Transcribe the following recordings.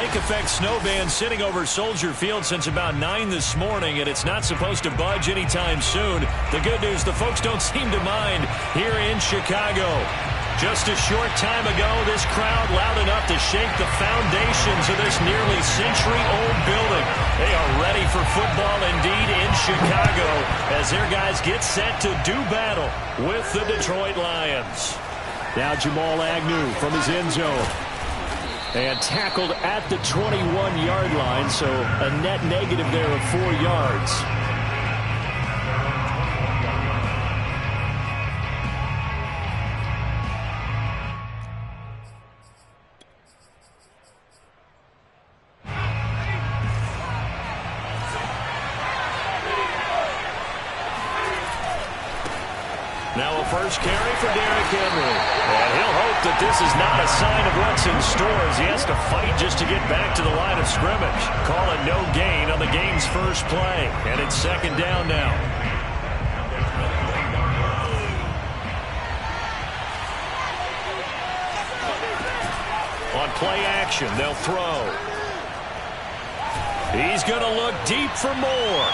lake-effect snow band sitting over Soldier Field since about 9 this morning, and it's not supposed to budge anytime soon. The good news, the folks don't seem to mind here in Chicago. Just a short time ago, this crowd loud enough to shake the foundations of this nearly century-old building. They are ready for football indeed in Chicago as their guys get set to do battle with the Detroit Lions. Now Jamal Agnew from his end zone. And tackled at the 21-yard line, so a net negative there of 4 yards. Now a first carry for Derrick Henry. And he'll hope that this is not a sign of what's in store as he has to fight just to get back to the line of scrimmage. Call it no gain on the game's first play. And it's second down now. On play action, they'll throw. He's going to look deep for more.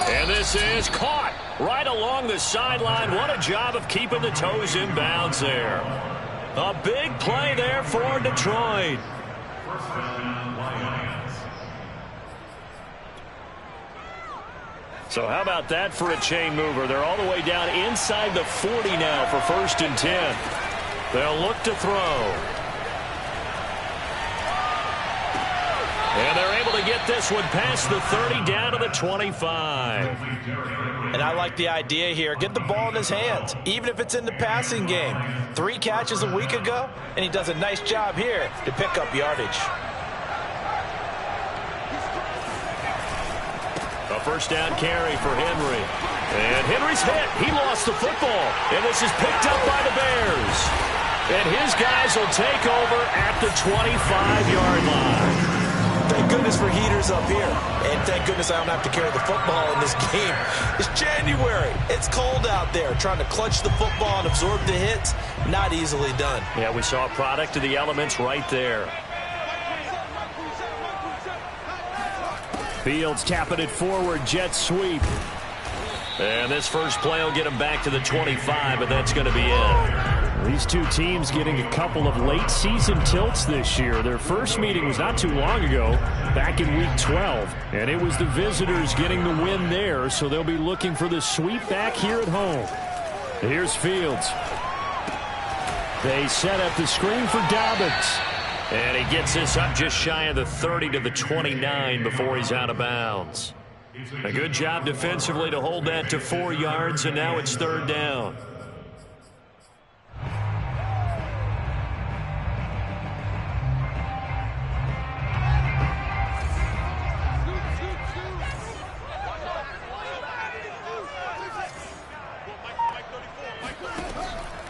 And this is caught right along the sideline. What a job of keeping the toes in bounds there. A big play there for Detroit. So how about that for a chain mover? They're all the way down inside the 40 now for 1st and 10. They'll look to throw. And they're able to get this one past the 30 down to the 25. And I like the idea here. Get the ball in his hands, even if it's in the passing game. 3 catches a week ago, and he does a nice job here to pick up yardage. A first down carry for Henry. And Henry's hit. He lost the football. And this is picked up by the Bears. And his guys will take over at the 25-yard line. Thank goodness for heaters up here. And thank goodness I don't have to carry the football in this game. It's January. It's cold out there. Trying to clutch the football and absorb the hits, not easily done. Yeah, we saw a product of the elements right there. Fields tapping it forward, jet sweep. And this first play will get him back to the 25, but that's going to be it. These two teams getting a couple of late-season tilts this year. Their first meeting was not too long ago, back in Week 12. And it was the visitors getting the win there, so they'll be looking for the sweep back here at home. Here's Fields. They set up the screen for Dobbins. And he gets this up just shy of the 30 to the 29 before he's out of bounds. A good job defensively to hold that to 4 yards, and now it's 3rd down.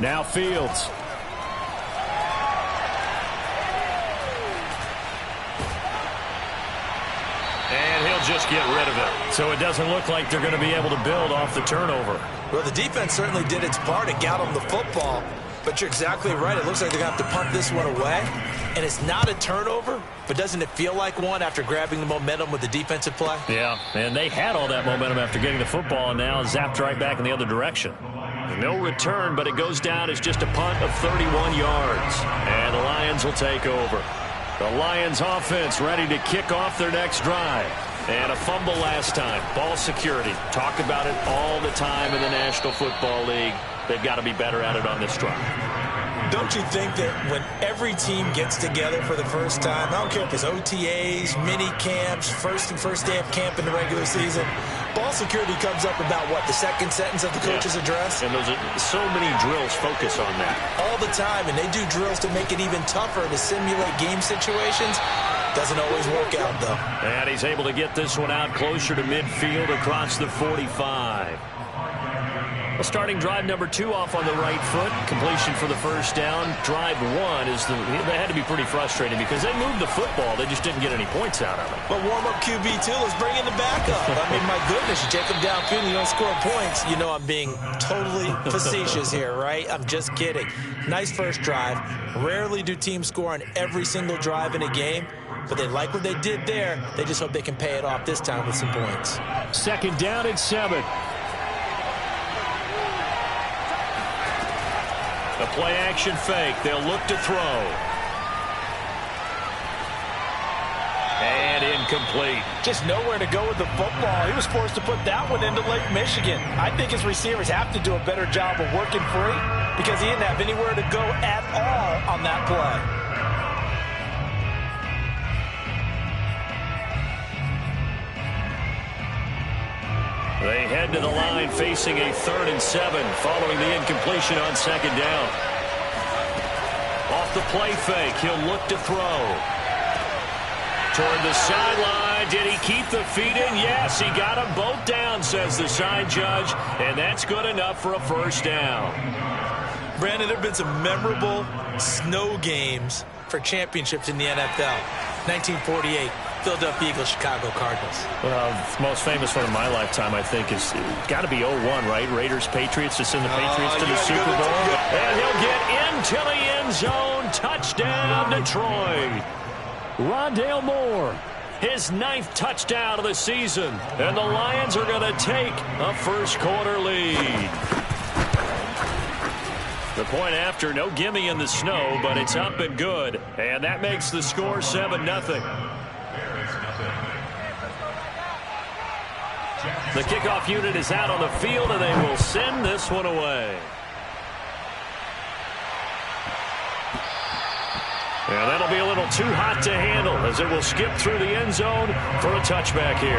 Now Fields. And he'll just get rid of it. So it doesn't look like they're going to be able to build off the turnover. Well, the defense certainly did its part to get them the football. But you're exactly right. It looks like they're going to have to punt this one away. And it's not a turnover, but doesn't it feel like one after grabbing the momentum with the defensive play? Yeah, and they had all that momentum after getting the football, and now zapped right back in the other direction. No return, but it goes down as just a punt of 31 yards. And the Lions will take over. The Lions offense ready to kick off their next drive. And a fumble last time. Ball security. Talk about it all the time in the National Football League. They've got to be better at it on this drive. Don't you think that when every team gets together for the first time, I don't care if it's OTAs, mini camps, first day of camp in the regular season, ball security comes up about, what, the second sentence of the coach's address? And those are so many drills focus on that. All the time, and they do drills to make it even tougher to simulate game situations. Doesn't always work out, though. And he's able to get this one out closer to midfield across the 45. Well, starting drive number 2 off on the right foot. Completion for the first down. Drive 1 they had to be pretty frustrating because they moved the football. They just didn't get any points out of it. But warm-up QB2, let's bring in the backup. I mean, my goodness, you take them downfield and you don't score points. You know I'm being totally facetious here, right? I'm just kidding. Nice first drive. Rarely do teams score on every single drive in a game, but they like what they did there. They just hope they can pay it off this time with some points. Second down and 7. A play-action fake. They'll look to throw. And incomplete. Just nowhere to go with the football. He was forced to put that one into Lake Michigan. I think his receivers have to do a better job of working free because he didn't have anywhere to go at all on that play. They head to the line facing a 3rd and 7 following the incompletion on second down. Off the play fake, he'll look to throw. Toward the sideline, did he keep the feet in? Yes, he got them both down, says the side judge, and that's good enough for a first down. Brandon, there have been some memorable snow games for championships in the NFL. 1948. Philadelphia Eagles, Chicago Cardinals. Well, the most famous one in my lifetime, I think, is got to be 01, right? Raiders, Patriots, to send the Patriots to the Super Bowl. And he'll get into the end zone. Touchdown, Detroit. Rondale Moore, his 9th touchdown of the season. And the Lions are going to take a first-quarter lead. The point after, no gimme in the snow, but it's up and good. And that makes the score 7-0. The kickoff unit is out on the field, and they will send this one away. And that'll be a little too hot to handle as it will skip through the end zone for a touchback here.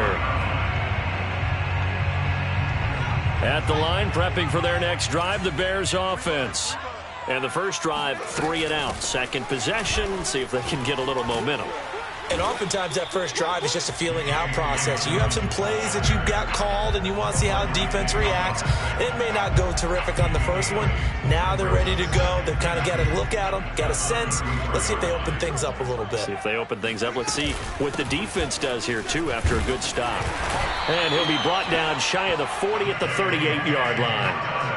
At the line, prepping for their next drive, the Bears offense. And the first drive, 3 and out. Second possession, see if they can get a little momentum. And oftentimes that first drive is just a feeling out process. You have some plays that you've got called and you want to see how defense reacts. It may not go terrific on the first one. Now they're ready to go. They've kind of got to look at them, got a sense. Let's see if they open things up a little bit. See if they open things up. Let's see what the defense does here, too, after a good stop. And he'll be brought down shy of the 40 at the 38-yard line.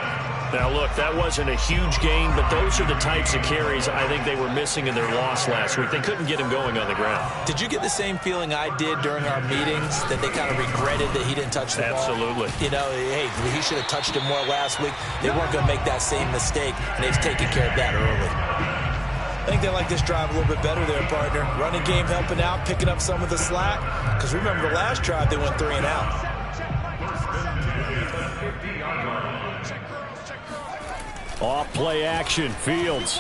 Now, look, that wasn't a huge gain, but those are the types of carries I think they were missing in their loss last week. They couldn't get him going on the ground. Did you get the same feeling I did during our meetings, that they kind of regretted that he didn't touch the ball? Absolutely. You know, hey, he should have touched it more last week. They weren't going to make that same mistake, and they've taken care of that early. I think they like this drive a little bit better there, partner. Running game helping out, picking up some of the slack. Because remember, the last drive they went 3 and out. Off play action, Fields.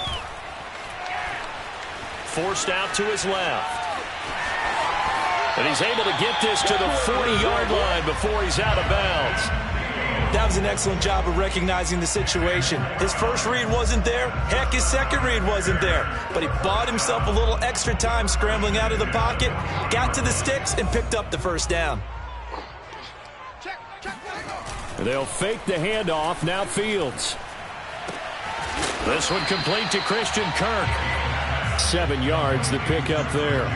Forced out to his left. And he's able to get this to the 40-yard line before he's out of bounds. That was an excellent job of recognizing the situation. His first read wasn't there. Heck, his second read wasn't there. But he bought himself a little extra time scrambling out of the pocket, got to the sticks, and picked up the first down. They'll fake the handoff. Now Fields. This one complete to Christian Kirk. 7 yards the pick up there.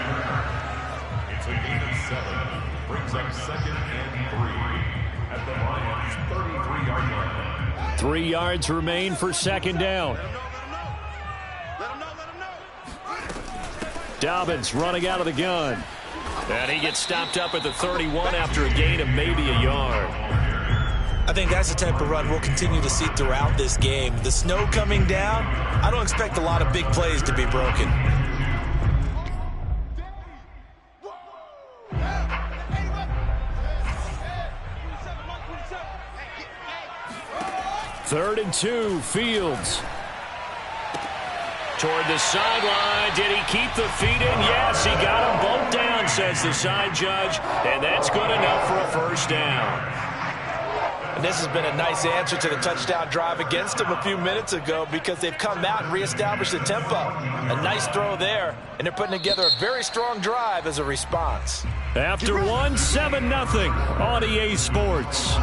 It's a gain of 7. Brings up 2nd and 3 at the Lions' 33-yard line. 3 yards remain for second down. Dobbins running out of the gun. And he gets stopped up at the 31 after a gain of maybe a yard. I think that's the type of run we'll continue to see throughout this game. The snow coming down, I don't expect a lot of big plays to be broken. Third and 2, Fields. Toward the sideline. Did he keep the feet in? Yes, he got them both down, says the side judge. And that's good enough for a first down. And this has been a nice answer to the touchdown drive against them a few minutes ago because they've come out and reestablished the tempo. A nice throw there, and they're putting together a very strong drive as a response. After 7-0 on EA Sports.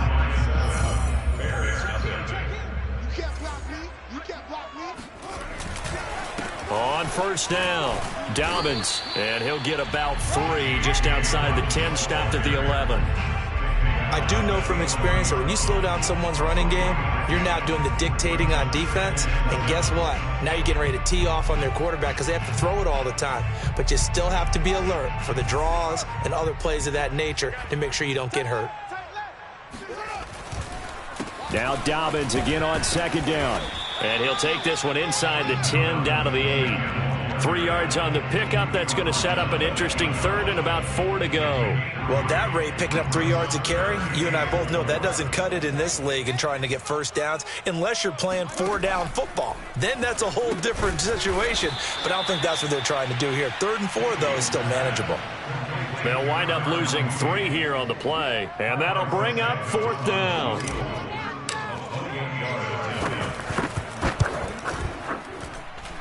On first down, Dobbins, and he'll get about 3 just outside the 10, stopped at the 11. I do know from experience that when you slow down someone's running game, you're now doing the dictating on defense. And guess what? Now you're getting ready to tee off on their quarterback because they have to throw it all the time. But you still have to be alert for the draws and other plays of that nature to make sure you don't get hurt. Now Dobbins again on second down. And he'll take this one inside the 10, down to the 8. 3 yards on the pickup. That's going to set up an interesting third and about 4 to go. Well, at that rate, picking up 3 yards a carry, you and I both know that doesn't cut it in this league and trying to get first downs unless you're playing 4-down football. Then that's a whole different situation, but I don't think that's what they're trying to do here. 3rd and 4, though, is still manageable. They'll wind up losing 3 here on the play, and that'll bring up 4th down.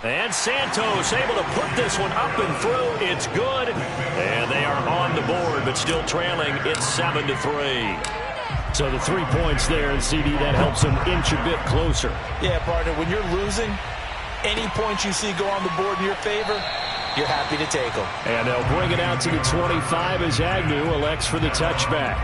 And Santos able to put this one up and through. It's good. And they are on the board, but still trailing. It's 7-3. So the 3 points there, and CD, that helps them inch a bit closer. Yeah, partner, when you're losing, any points you see go on the board in your favor, you're happy to take them. And they'll bring it out to the 25 as Agnew elects for the touchback.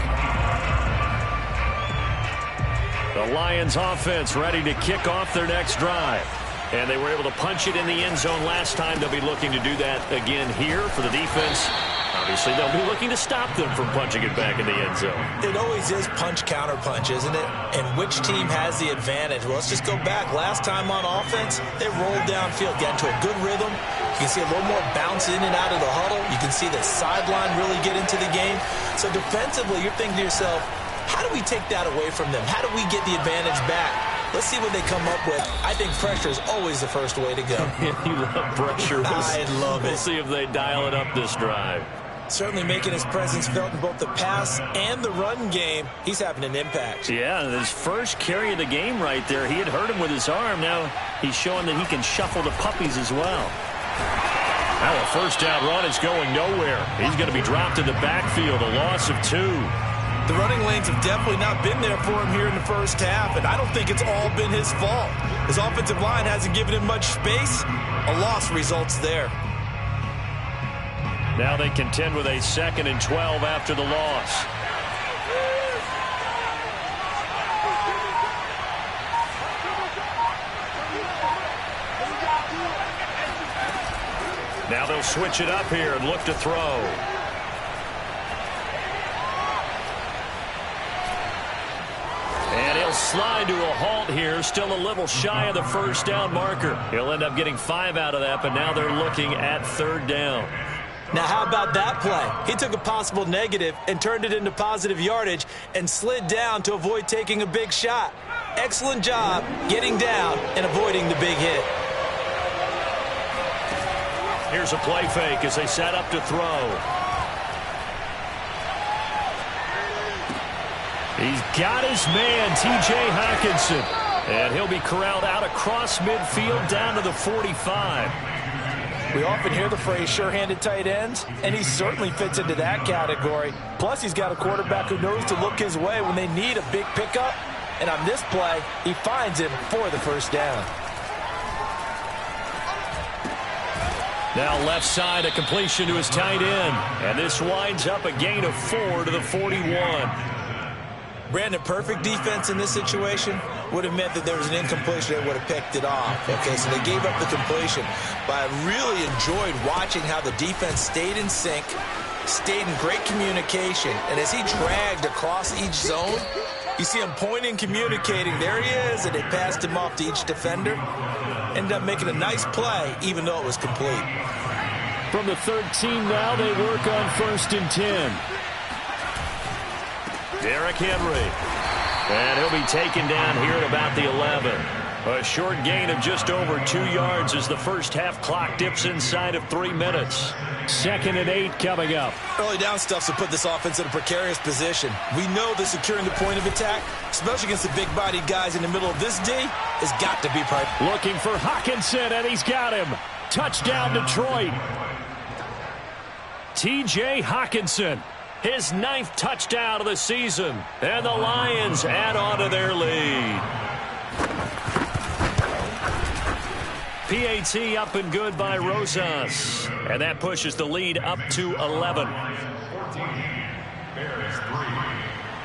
The Lions offense ready to kick off their next drive. And they were able to punch it in the end zone last time. They'll be looking to do that again here for the defense. Obviously, they'll be looking to stop them from punching it back in the end zone. It always is punch-counter-punch, isn't it? And which team has the advantage? Well, let's just go back. Last time on offense, they rolled downfield, got into a good rhythm. You can see a little more bounce in and out of the huddle. You can see the sideline really get into the game. So defensively, you're thinking to yourself, how do we take that away from them? How do we get the advantage back? Let's see what they come up with. I think pressure is always the first way to go. You love pressure. I love it. We'll see if they dial it up this drive. Certainly making his presence felt in both the pass and the run game. He's having an impact. Yeah, his first carry of the game right there. He had hurt him with his arm. Now he's showing that he can shuffle the puppies as well. Now a first down run is going nowhere. He's going to be dropped in the backfield, a loss of 2. The running lanes have definitely not been there for him here in the first half, and I don't think it's all been his fault. His offensive line hasn't given him much space. A loss results there. Now they contend with a 2nd and 12 after the loss. Now they'll switch it up here and look to throw. And he'll slide to a halt here, still a little shy of the first down marker. He'll end up getting 5 out of that, but now they're looking at 3rd down. Now, how about that play? He took a possible negative and turned it into positive yardage and slid down to avoid taking a big shot. Excellent job getting down and avoiding the big hit. Here's a play fake as they set up to throw. He's got his man, T.J. Hockenson. And he'll be corralled out across midfield down to the 45. We often hear the phrase sure-handed tight ends, and he certainly fits into that category. Plus, he's got a quarterback who knows to look his way when they need a big pickup. And on this play, he finds him for the first down. Now left side, a completion to his tight end. And this winds up a gain of 4 to the 41. Brandon, perfect defense in this situation would have meant that there was an incompletion that would have picked it off. Okay, so they gave up the completion. But I really enjoyed watching how the defense stayed in sync, stayed in great communication. And as he dragged across each zone, you see him pointing, communicating. There he is, and they passed him off to each defender. Ended up making a nice play, even though it was complete. From the 13 now, they work on 1st and 10. Derrick Henry. And he'll be taken down here at about the 11. A short gain of just over 2 yards as the first half clock dips inside of 3 minutes. 2nd and 8 coming up. Early down stuff to put this offense in a precarious position. We know that securing the point of attack, especially against the big-bodied guys in the middle of this D, has got to be priority. Looking for Hockenson, and he's got him. Touchdown, Detroit. T.J. Hockenson. His 9th touchdown of the season. And the Lions add on to their lead. PAT up and good by Rosas. And that pushes the lead up to 11.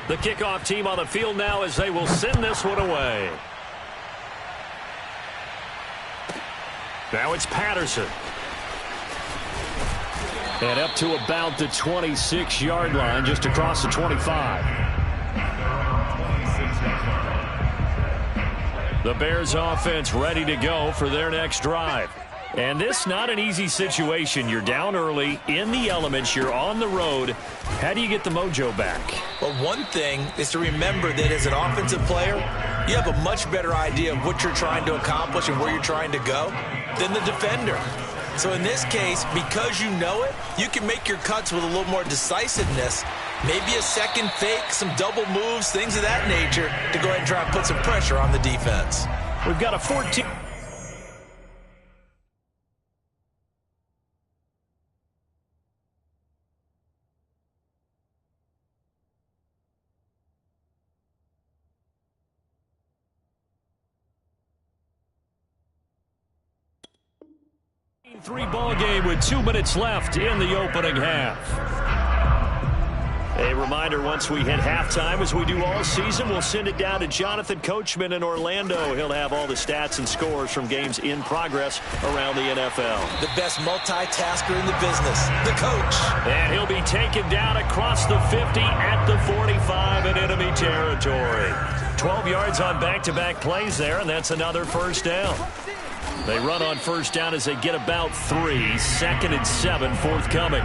The kickoff team on the field now as they will send this one away. Now it's Patterson. And up to about the 26-yard line, just across the 25. The Bears offense ready to go for their next drive. And this not an easy situation. You're down early, in the elements, you're on the road. How do you get the mojo back? Well, one thing is to remember that as an offensive player, you have a much better idea of what you're trying to accomplish and where you're trying to go than the defender. So in this case, because you know it, you can make your cuts with a little more decisiveness. Maybe a second fake, some double moves, things of that nature to go ahead and try and put some pressure on the defense. We've got a 14. Three-ball game with 2 minutes left in the opening half. A reminder, once we hit halftime, as we do all season, we'll send it down to Jonathan Coachman in Orlando. He'll have all the stats and scores from games in progress around the NFL. The best multitasker in the business, the coach. And he'll be taken down across the 50 at the 45 in enemy territory. 12 yards on back-to-back plays there, and that's another first down. They run on first down as they get about 3. 2nd and 7 forthcoming.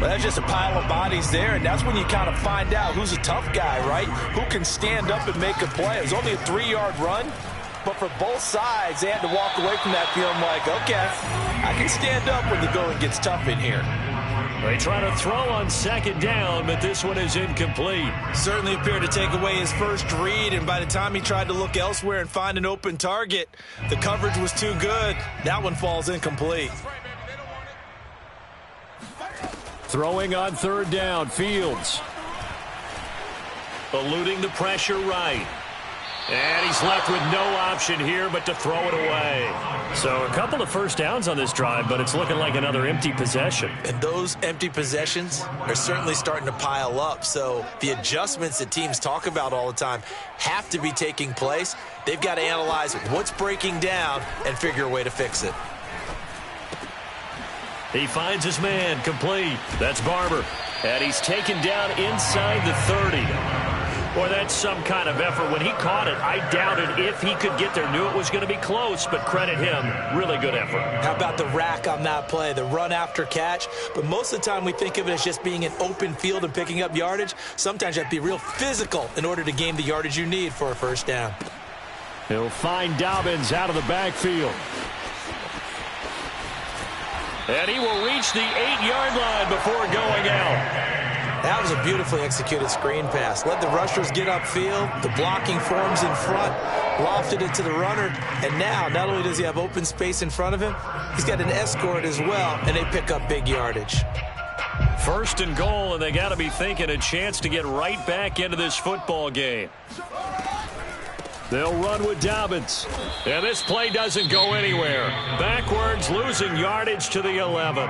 Well, that's just a pile of bodies there, and that's when you kind of find out who's a tough guy, right? Who can stand up and make a play. It was only a 3-yard run, but for both sides, they had to walk away from that feeling like, okay, I can stand up when the going gets tough in here. They try to throw on 2nd down, but this one is incomplete. Certainly appeared to take away his first read, and by the time he tried to look elsewhere and find an open target, the coverage was too good. That one falls incomplete. Throwing on 3rd down, Fields. Eluding the pressure right. And he's left with no option here but to throw it away. So a couple of first downs on this drive, but it's looking like another empty possession. And those empty possessions are certainly starting to pile up. So the adjustments that teams talk about all the time have to be taking place. They've got to analyze what's breaking down and figure a way to fix it. He finds his man, complete. That's Barber. And he's taken down inside the 30. Boy, that's some kind of effort. When he caught it, I doubted if he could get there. Knew it was going to be close, but credit him. Really good effort. How about the rack on that play, the run after catch? But most of the time we think of it as just being an open field and picking up yardage. Sometimes you have to be real physical in order to gain the yardage you need for a first down. He'll find Dobbins out of the backfield. And he will reach the 8-yard line before going out. That was a beautifully executed screen pass. Let the rushers get upfield. The blocking forms in front. Lofted it to the runner. And now, not only does he have open space in front of him, he's got an escort as well, and they pick up big yardage. 1st and goal, and they got to be thinking a chance to get right back into this football game. They'll run with Dobbins. And this play doesn't go anywhere. Backwards, losing yardage to the 11.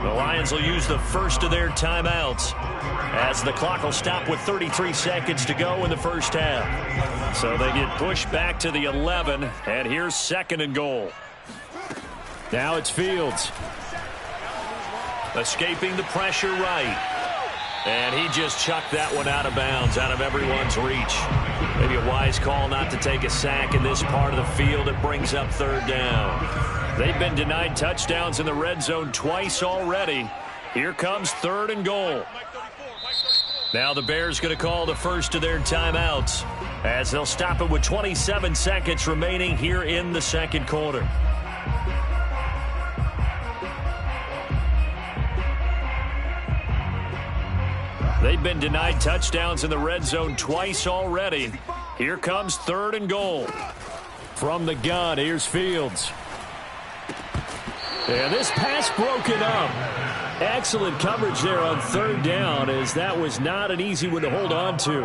The Lions will use the first of their timeouts as the clock will stop with 33 seconds to go in the first half. So they get pushed back to the 11, and here's 2nd and goal. Now it's Fields. Escaping the pressure right. And he just chucked that one out of bounds, out of everyone's reach. Maybe a wise call not to take a sack in this part of the field. It brings up 3rd down. They've been denied touchdowns in the red zone twice already. Here comes 3rd and goal. Now the Bears going to call the first of their timeouts as they'll stop it with 27 seconds remaining here in the 2nd quarter. They've been denied touchdowns in the red zone twice already. Here comes 3rd and goal. From the gun, here's Fields. And this pass broken up. Excellent coverage there on 3rd down, as that was not an easy one to hold on to.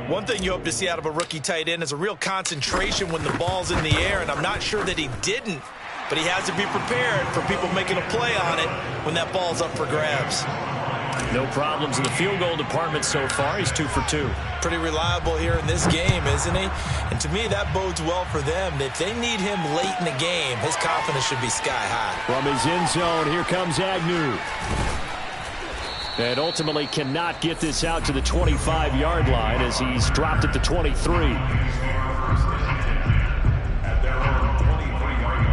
One thing you hope to see out of a rookie tight end is a real concentration when the ball's in the air, and I'm not sure that he didn't, but he has to be prepared for people making a play on it when that ball's up for grabs. No problems in the field goal department so far. He's 2 for 2. Pretty reliable here in this game, isn't he? And to me, that bodes well for them. If they need him late in the game, his confidence should be sky high. From his end zone, here comes Agnew. And ultimately cannot get this out to the 25-yard line as he's dropped at the 23. At their own 23-yard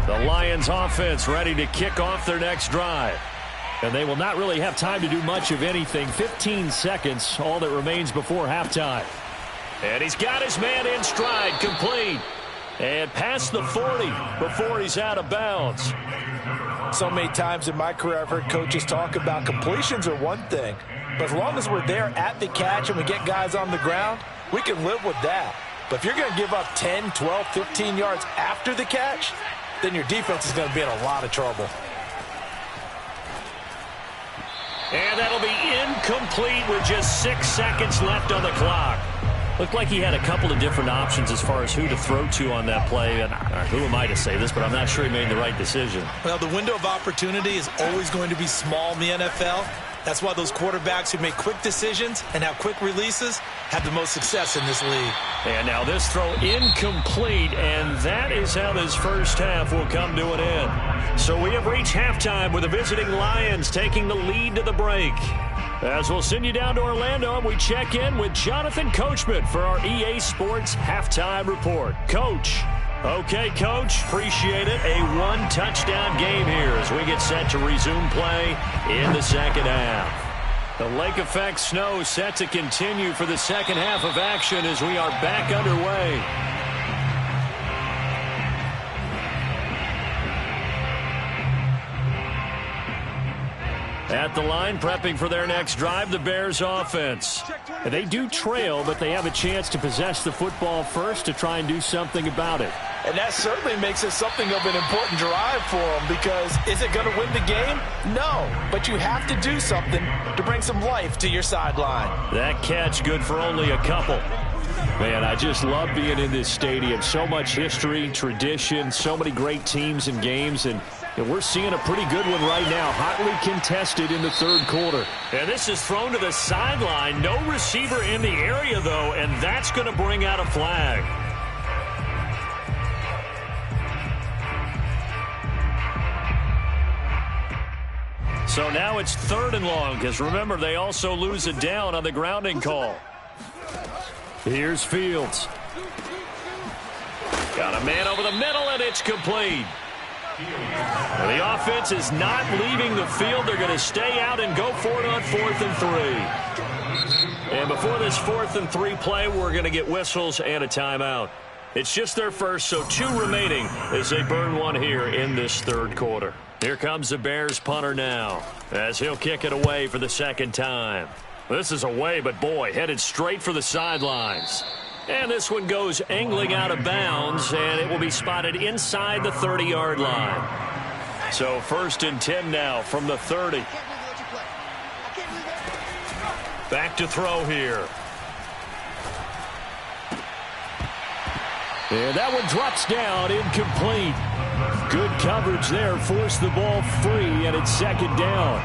line. The Lions offense ready to kick off their next drive. And they will not really have time to do much of anything. 15 seconds, all that remains before halftime. And he's got his man in stride, complete. And past the 40 before he's out of bounds. So many times in my career I've heard coaches talk about completions are one thing. But as long as we're there at the catch and we get guys on the ground, we can live with that. But if you're going to give up 10, 12, 15 yards after the catch, then your defense is going to be in a lot of trouble. And that'll be incomplete with just 6 seconds left on the clock. Looked like he had a couple of different options as far as who to throw to on that play. And who am I to say this, but I'm not sure he made the right decision. Well, the window of opportunity is always going to be small in the NFL. That's why those quarterbacks who make quick decisions and have quick releases have the most success in this league. And now this throw incomplete, and that is how this first half will come to an end. So we have reached halftime with the visiting Lions taking the lead to the break. As we'll send you down to Orlando, and we check in with Jonathan Coachman for our EA Sports Halftime Report. Coach. Okay, Coach, appreciate it. A one-touchdown game here as we get set to resume play in the second half. The lake effect snow set to continue for the second half of action as we are back underway. At the line, prepping for their next drive, the Bears offense. And they do trail, but they have a chance to possess the football first to try and do something about it. And that certainly makes it something of an important drive for them, because is it going to win the game? No, but you have to do something to bring some life to your sideline. That catch good for only a couple. Man, I just love being in this stadium. So much history, tradition, so many great teams and games, and we're seeing a pretty good one right now, hotly contested in the third quarter. And this is thrown to the sideline. No receiver in the area, though, and that's going to bring out a flag. So now it's 3rd and long, because remember, they also lose it down on the grounding call. Here's Fields. Got a man over the middle, and it's complete. Well, the offense is not leaving the field. They're going to stay out and go for it on 4th and 3. And before this 4th and 3 play, we're going to get whistles and a timeout. It's just their first, so 2 remaining as they burn one here in this third quarter. Here comes the Bears punter now as he'll kick it away for the second time. This is away, but boy, headed straight for the sidelines. And this one goes angling out of bounds, and it will be spotted inside the 30-yard line. So 1st and 10 now from the 30. Back to throw here. And that one drops down, incomplete. Good coverage there, forced the ball free, and it's 2nd down.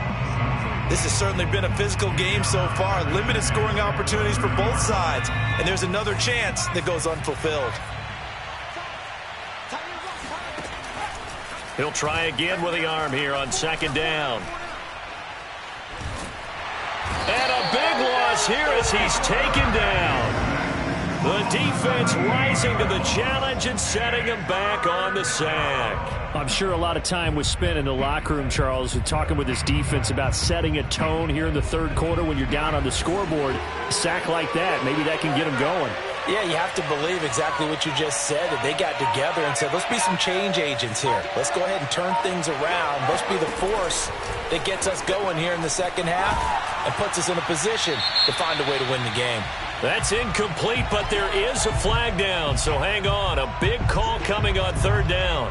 This has certainly been a physical game so far. Limited scoring opportunities for both sides. And there's another chance that goes unfulfilled. He'll try again with the arm here on 2nd down. And a big loss here as he's taken down. The defense rising to the challenge and setting him back on the sack. I'm sure a lot of time was spent in the locker room, Charles, talking with his defense about setting a tone here in the third quarter when you're down on the scoreboard. A sack like that, maybe that can get him going. Yeah, you have to believe exactly what you just said, that they got together and said, let's be some change agents here. Let's go ahead and turn things around. Let's be the force that gets us going here in the second half and puts us in a position to find a way to win the game. That's incomplete, but there is a flag down, so hang on. A big call coming on 3rd down.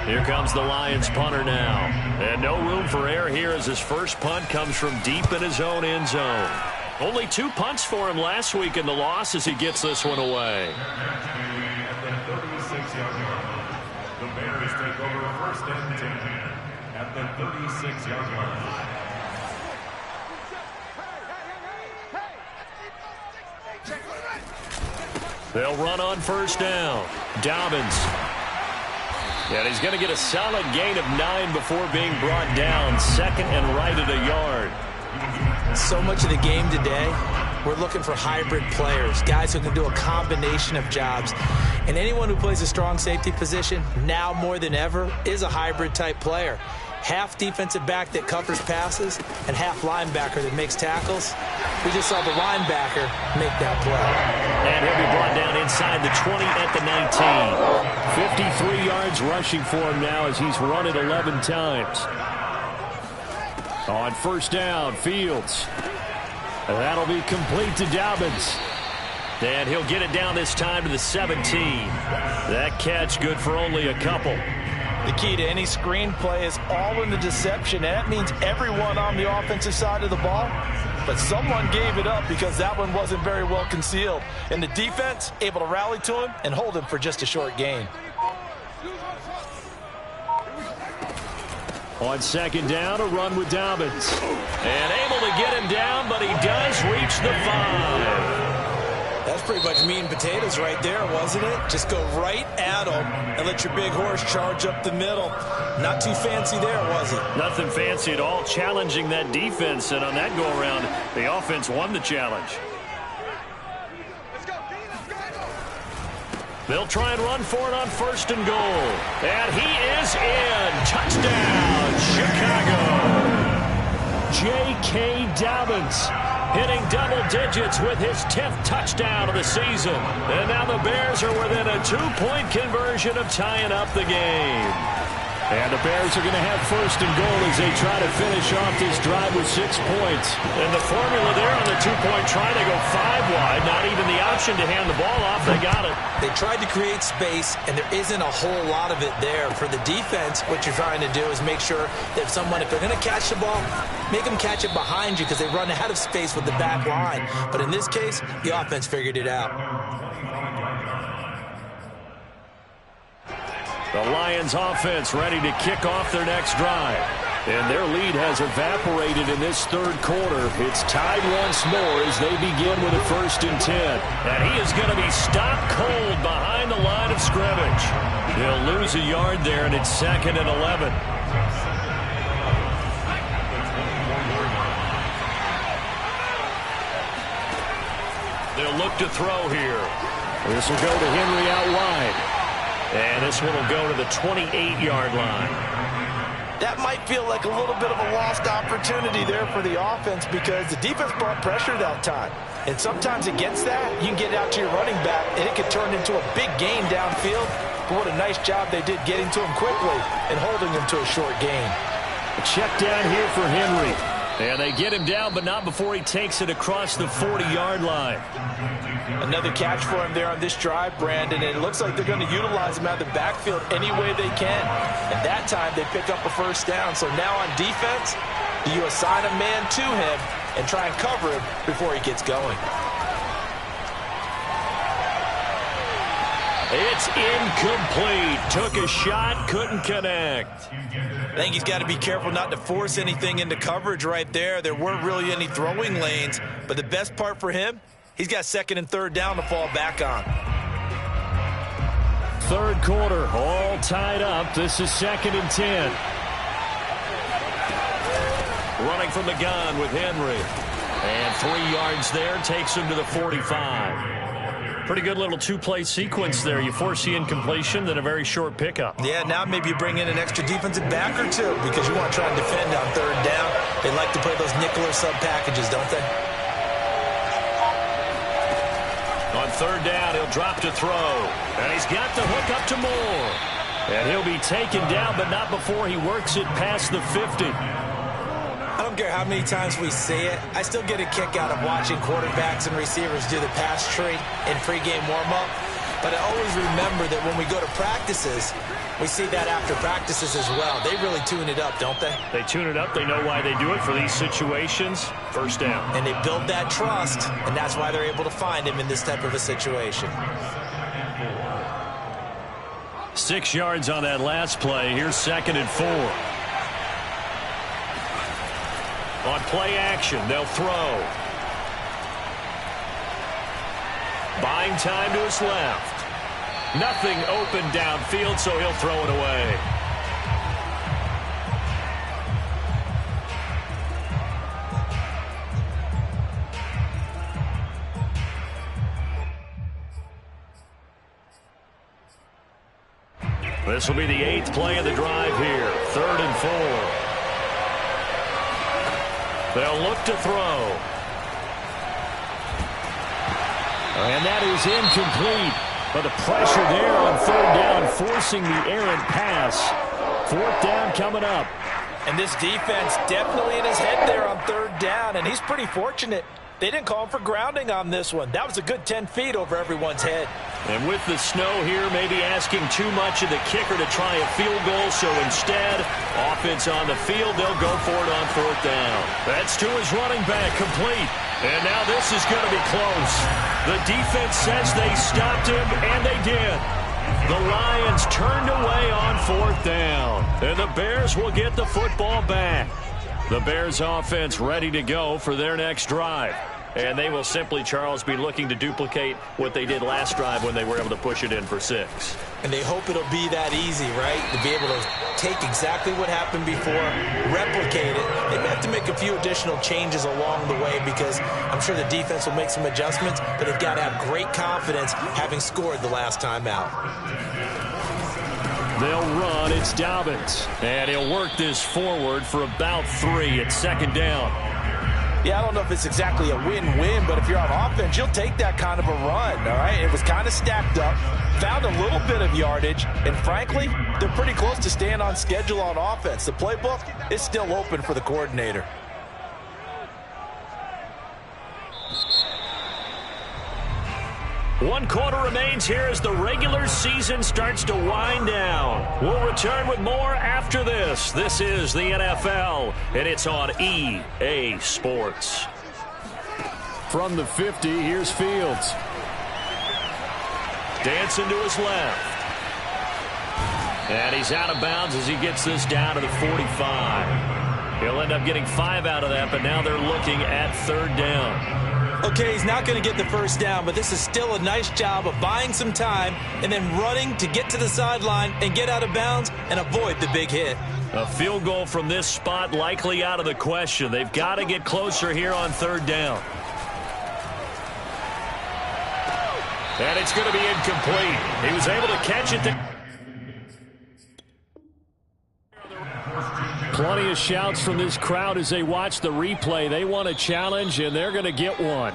Here comes the Lions punter now. And no room for error here as his first punt comes from deep in his own end zone. Only 2 punts for him last week in the loss as he gets this one away. At the 36-yard line, the Bears take over first and 10 at the 36-yard line. They'll run on first down. Dobbins. And he's going to get a solid gain of 9 before being brought down. Second and right at a yard. So much of the game today, we're looking for hybrid players, guys who can do a combination of jobs. And anyone who plays a strong safety position, now more than ever, is a hybrid type player. Half defensive back that covers passes and half linebacker that makes tackles. We just saw the linebacker make that play. And he'll be brought down inside the 20 at the 19. 53 yards rushing for him now as he's run it 11 times. On first down, Fields. That'll be complete to Dobbins. And he'll get it down this time to the 17. That catch good for only a couple. The key to any screen play is all in the deception. And that means everyone on the offensive side of the ball. But someone gave it up because that one wasn't very well concealed. And the defense able to rally to him and hold him for just a short gain. On second down, a run with Dobbins. And able to get him down, but he does reach the 5. That's pretty much meat and potatoes right there, wasn't it? Just go right at him and let your big horse charge up the middle. Not too fancy there, was it? Nothing fancy at all, challenging that defense. And on that go-around, the offense won the challenge. They'll try and run for it on first and goal. And he is in. Touchdown, Chicago. J.K. Dobbins hitting double digits with his 10th touchdown of the season. And now the Bears are within a 2-point conversion of tying up the game. And the Bears are going to have first and goal as they try to finish off this drive with 6 points. And the formula there on the 2-point try, they go 5 wide. Not even the option to hand the ball off. They got it. They tried to create space, and there isn't a whole lot of it there. For the defense, what you're trying to do is make sure that if they're going to catch the ball, make them catch it behind you because they run out of space with the back line. But in this case, the offense figured it out. The Lions offense ready to kick off their next drive. And their lead has evaporated in this third quarter. It's tied once more as they begin with a first and 10. And he is going to be stopped cold behind the line of scrimmage. He'll lose a yard there, and it's second and 11. They'll look to throw here. This will go to Henry out wide. And this one will go to the 28-yard line. That might feel like a little bit of a lost opportunity there for the offense because the defense brought pressure that time. And sometimes against that, you can get out to your running back, and it could turn into a big gain downfield. But what a nice job they did getting to him quickly and holding him to a short gain. A check down here for Henry. And they get him down, but not before he takes it across the 40-yard line. Another catch for him there on this drive, Brandon, and it looks like they're going to utilize him out of the backfield any way they can. And that time they pick up a first down. So now on defense, you assign a man to him and try and cover him before he gets going. It's incomplete. Took a shot, couldn't connect. I think he's got to be careful not to force anything into coverage right there. There weren't really any throwing lanes, but the best part for him, he's got second and third down to fall back on. Third quarter, all tied up. This is second and 10. Running from the gun with Henry. And 3 yards there, takes him to the 45. Pretty good little two-play sequence there. You force the incompletion, then a very short pickup. Yeah, now maybe you bring in an extra defensive back or two because you want to try and defend on third down. They like to play those nickel or sub packages, don't they? On third down, he'll drop to throw. And he's got the hook up to Moore. And he'll be taken down, but not before he works it past the 50. I don't care how many times we see it. I still get a kick out of watching quarterbacks and receivers do the pass tree in pregame warm-up. But I always remember that when we go to practices, we see that after practices as well. They really tune it up, don't they? They tune it up. They know why they do it for these situations. First down. And they build that trust, and that's why they're able to find him in this type of a situation. 6 yards on that last play. Here's 2nd and 4. On play action, they'll throw. Buying time to his left. Nothing open downfield, so he'll throw it away. This will be the 8th play of the drive here. 3rd and 4. They'll look to throw. And that is incomplete. But the pressure there on 3rd down, forcing the errant pass. 4th down coming up. And this defense definitely in his head there on 3rd down, and he's pretty fortunate. They didn't call him for grounding on this one. That was a good 10 feet over everyone's head. And with the snow here, maybe asking too much of the kicker to try a field goal. So instead, offense on the field, they'll go for it on 4th down. That's to his running back, complete. And now this is going to be close. The defense says they stopped him, and they did. The Lions turned away on 4th down. And the Bears will get the football back. The Bears offense ready to go for their next drive. And they will simply, Charles, be looking to duplicate what they did last drive when they were able to push it in for 6. And they hope it'll be that easy, right? To be able to take exactly what happened before, replicate it. They may have to make a few additional changes along the way because I'm sure the defense will make some adjustments, but they've got to have great confidence having scored the last time out. They'll run. It's Dobbins. And he'll work this forward for about 3 at 2nd down. Yeah, I don't know if it's exactly a win-win, but if you're on offense, you'll take that kind of a run, all right? It was kind of stacked up, found a little bit of yardage, and frankly, they're pretty close to staying on schedule on offense. The playbook is still open for the coordinator. One quarter remains here as the regular season starts to wind down. We'll return with more after this. This is the NFL, and it's on EA Sports. From the 50, here's Fields. Dancing to his left. And he's out of bounds as he gets this down to the 45. He'll end up getting 5 out of that, but now they're looking at 3rd down. Okay, he's not going to get the first down, but this is still a nice job of buying some time and then running to get to the sideline and get out of bounds and avoid the big hit. A field goal from this spot likely out of the question. They've got to get closer here on 3rd down. And it's going to be incomplete. He was able to catch it there. Plenty of shouts from this crowd as they watch the replay. They want a challenge, and they're going to get one.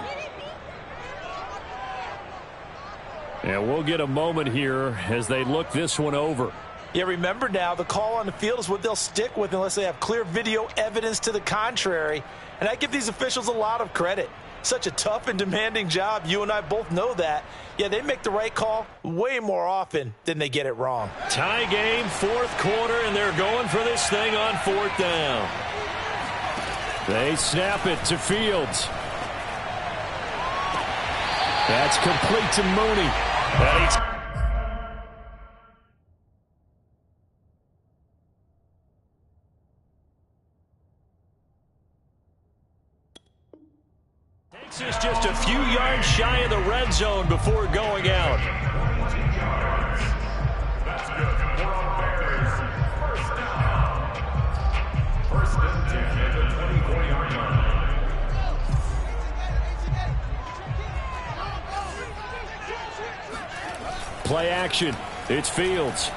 And we'll get a moment here as they look this one over. Yeah, remember now, the call on the field is what they'll stick with unless they have clear video evidence to the contrary. And I give these officials a lot of credit. Such a tough and demanding job. You and I both know that. Yeah, they make the right call way more often than they get it wrong. Tie game, 4th quarter, and they're going for this thing on 4th down. They snap it to Fields. That's complete to Mooney. Takes us just a few yards shy of the red zone before going out. That's good. For our Bears. First down. 1st and 10 at the 24-yard line. Play action. It's Fields.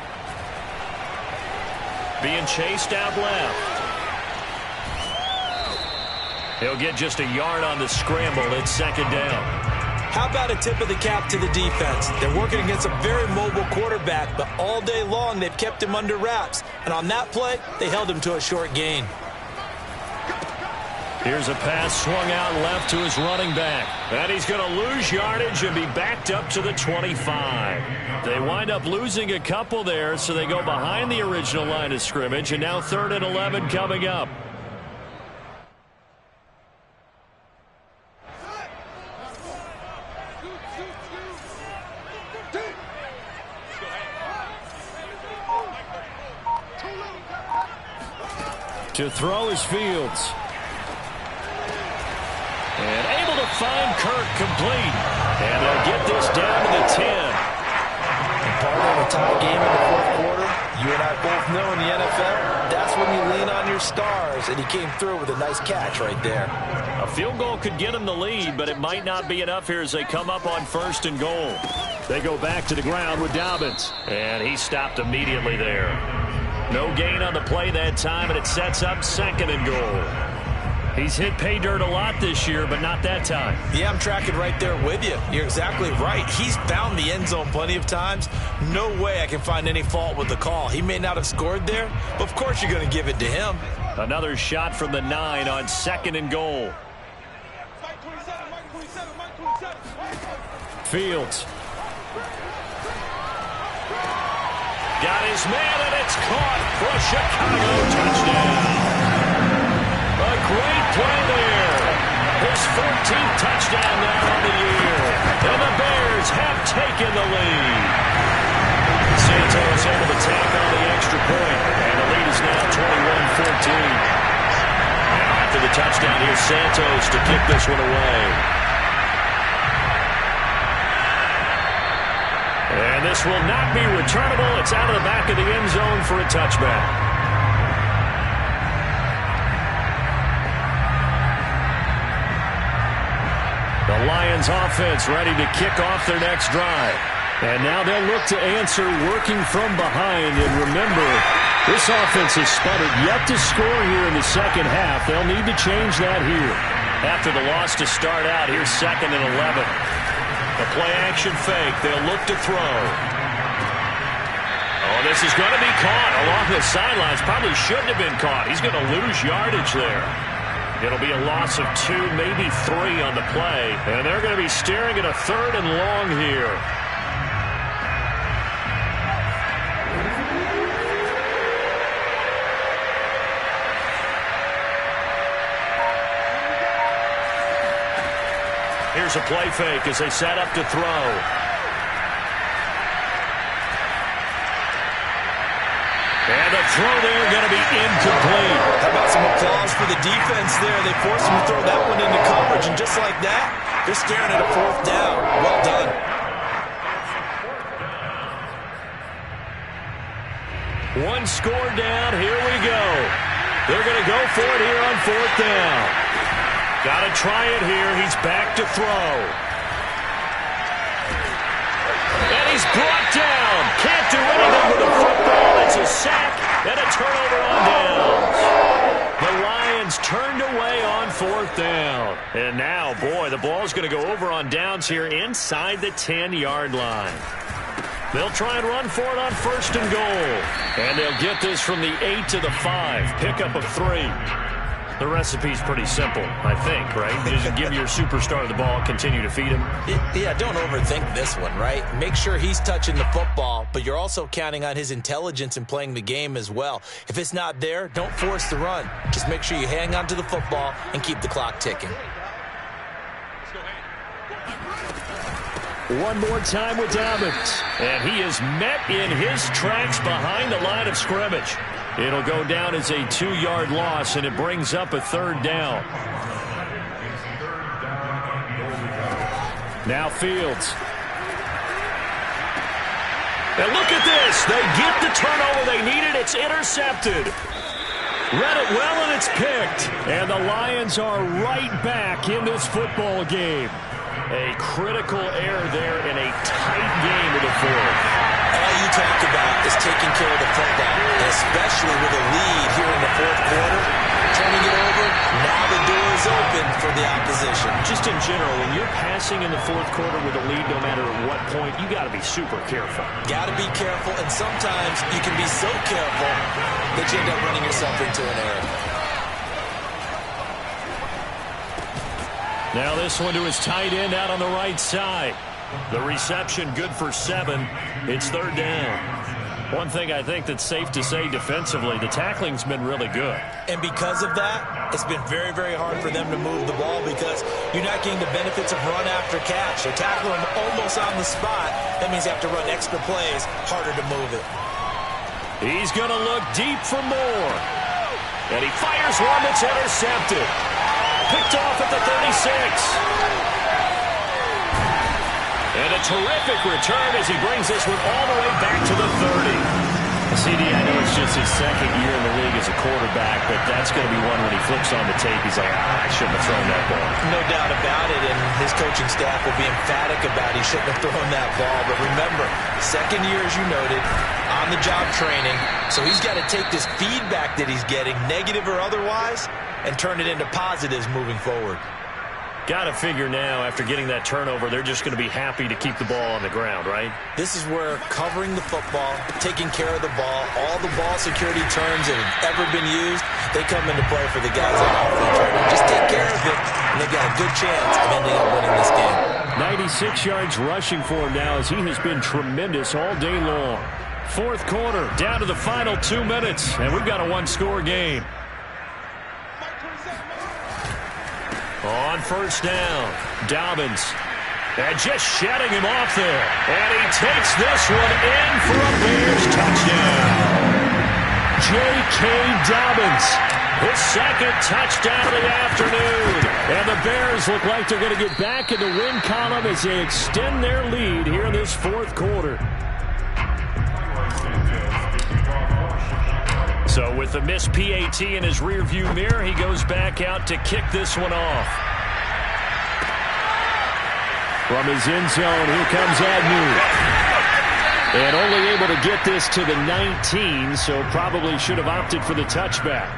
Being chased out left. He'll get just a yard on the scramble. It's 2nd down. How about a tip of the cap to the defense? They're working against a very mobile quarterback, but all day long they've kept him under wraps. And on that play, they held him to a short gain. Here's a pass swung out left to his running back. And he's going to lose yardage and be backed up to the 25. They wind up losing a couple there, so they go behind the original line of scrimmage, and now 3rd and 11 coming up. To throw is Fields. And able to find Kirk complete. And they'll get this down to the 10. And part of a tie game in the 4th quarter, you and I both know in the NFL, that's when you lean on your stars. And he came through with a nice catch right there. A field goal could get him the lead, but it might not be enough here as they come up on 1st and goal. They go back to the ground with Dobbins. And he stopped immediately there. No gain on the play that time, and it sets up 2nd and goal. He's hit pay dirt a lot this year, but not that time. Yeah, I'm tracking right there with you. You're exactly right. He's found the end zone plenty of times. No way I can find any fault with the call. He may not have scored there, but of course you're going to give it to him. Another shot from the 9 on 2nd and goal. Fields. Got his man, and it's caught for a Chicago touchdown. A great play there. His 14th touchdown now on the year. And the Bears have taken the lead. Santos able to tack on the extra point. And the lead is now 21-14. After the touchdown, here's Santos to kick this one away. And this will not be returnable. It's out of the back of the end zone for a touchback. The Lions offense ready to kick off their next drive. And now they'll look to answer working from behind. And remember, this offense has sputtered yet to score here in the 2nd half. They'll need to change that here. After the loss to start out, here's 2nd and 11. The play-action fake. They'll look to throw. Oh, this is going to be caught along the sidelines. Probably shouldn't have been caught. He's going to lose yardage there. It'll be a loss of 2, maybe 3 on the play. And they're going to be staring at a 3rd and long here. Here's a play fake as they set up to throw. And the throw there going to be incomplete. How about some applause for the defense there? They forced him to throw that one into coverage, and just like that, they're staring at a 4th down. Well done. One score down. Here we go. They're going to go for it here on 4th down. Got to try it here. He's back to throw. And he's brought down. Can't do anything with the football. It's a sack and a turnover on downs. The Lions turned away on 4th down. And now, boy, the ball's going to go over on downs here inside the 10-yard line. They'll try and run for it on 1st and goal. And they'll get this from the 8 to the 5. Pickup of 3. The recipe's pretty simple, I think, right? Just give your superstar the ball, continue to feed him. Yeah, don't overthink this one, right? Make sure he's touching the football, but you're also counting on his intelligence in playing the game as well. If it's not there, don't force the run. Just make sure you hang on to the football and keep the clock ticking. One more time with Dobbins. And he is met in his tracks behind the line of scrimmage. It'll go down as a 2-yard loss, and it brings up a 3rd down. Now Fields. And look at this. They get the turnover they needed. It's intercepted. Read it well, and it's picked. And the Lions are right back in this football game. A critical error there in a tight game of the 4th. All you talk about is taking care of the football, especially with a lead here in the 4th quarter. Turning it over, now the door is open for the opposition. Just in general, when you're passing in the 4th quarter with a lead, no matter at what point, you got to be super careful. Got to be careful, and sometimes you can be so careful that you end up running yourself into an error. Now this one to his tight end out on the right side. The reception good for 7. It's third down. One thing I think that's safe to say defensively, the tackling's been really good. And because of that, it's been very, very hard for them to move the ball because you're not getting the benefits of run after catch. They're tackling them almost on the spot. That means you have to run extra plays, harder to move it. He's going to look deep for more. And he fires one that's intercepted. Picked off at the 36. And a terrific return as he brings this one all the way back to the 30. CD, I know it's just his second year in the league as a quarterback, but that's going to be one when he flips on the tape, he's like, I shouldn't have thrown that ball. No doubt about it, and his coaching staff will be emphatic about he shouldn't have thrown that ball. But remember, second year, as you noted, on-the-job training, so he's got to take this feedback that he's getting, negative or otherwise, and turn it into positives moving forward. Got to figure now, after getting that turnover, they're just going to be happy to keep the ball on the ground, right? This is where covering the football, taking care of the ball, all the ball security terms that have ever been used, they come into play for the guys on offense right now. Just take care of it, and they've got a good chance of ending up winning this game. 96 yards rushing for him now as he has been tremendous all day long. Fourth quarter, down to the final 2 minutes, and we've got a one-score game. On first down, Dobbins. And just shutting him off there. And he takes this one in for a Bears touchdown. J.K. Dobbins, his second touchdown of the afternoon. And the Bears look like they're going to get back in the win column as they extend their lead here in this fourth quarter. So with the missed PAT in his rearview mirror, he goes back out to kick this one off. From his end zone, here comes Agnew. And only able to get this to the 19, so probably should have opted for the touchback.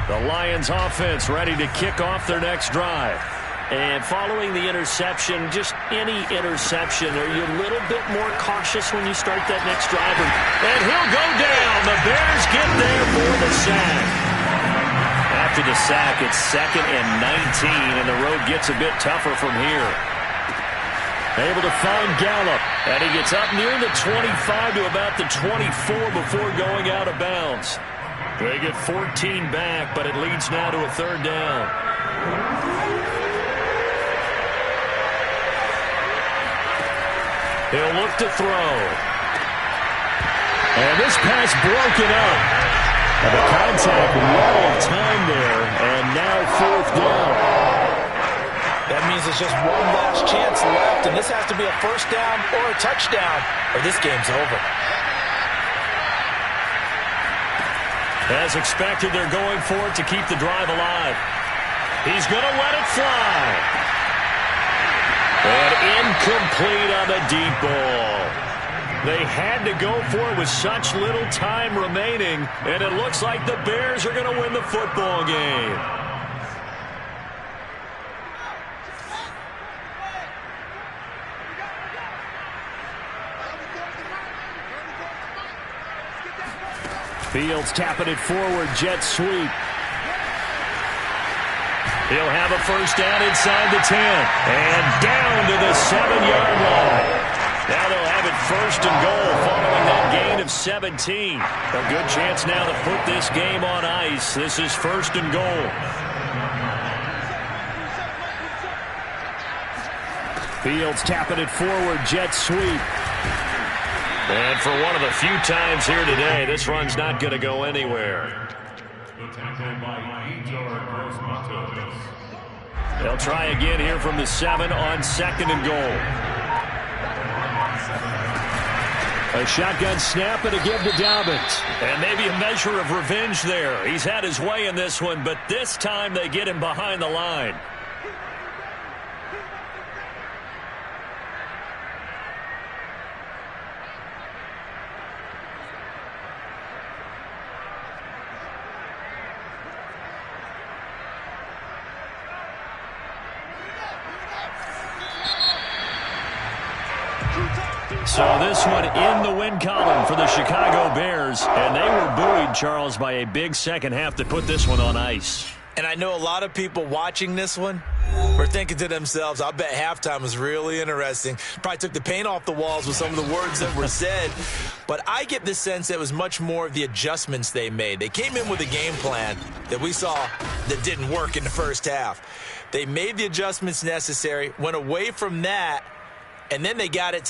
The Lions offense ready to kick off their next drive. And following the interception, just any interception, are you a little bit more cautious when you start that next drive? And he'll go down. The Bears get there for the sack. After the sack, it's 2nd and 19, and the road gets a bit tougher from here. Able to find Gallup, and he gets up near the 25 to about the 24 before going out of bounds. They get 14 back, but it leads now to a third down. He'll look to throw. And this pass broken up. And the contact well of time there, and now fourth down. That means it's just one last chance left, and this has to be a first down or a touchdown, or this game's over. As expected, they're going for it to keep the drive alive. He's going to let it fly. And incomplete on the deep ball. They had to go for it with such little time remaining, and it looks like the Bears are going to win the football game. Fields tapping it forward, jet sweep. He'll have a first down inside the 10. And down to the 7-yard line. Now they'll have it first and goal following that gain of 17. A good chance now to put this game on ice. This is first and goal. Fields tapping it forward, jet sweep. And for one of the few times here today, this run's not going to go anywhere. They'll try again here from the 7 on 2nd and goal. A shotgun snap and a give to Dobbins. And maybe a measure of revenge there. He's had his way in this one, but this time they get him behind the line. So this one in the win column for the Chicago Bears. And they were buoyed, Charles, by a big second half to put this one on ice. And I know a lot of people watching this one were thinking to themselves, I bet halftime was really interesting. Probably took the paint off the walls with some of the words that were said. But I get the sense that it was much more of the adjustments they made. They came in with a game plan that we saw that didn't work in the first half. They made the adjustments necessary, went away from that, and then they got it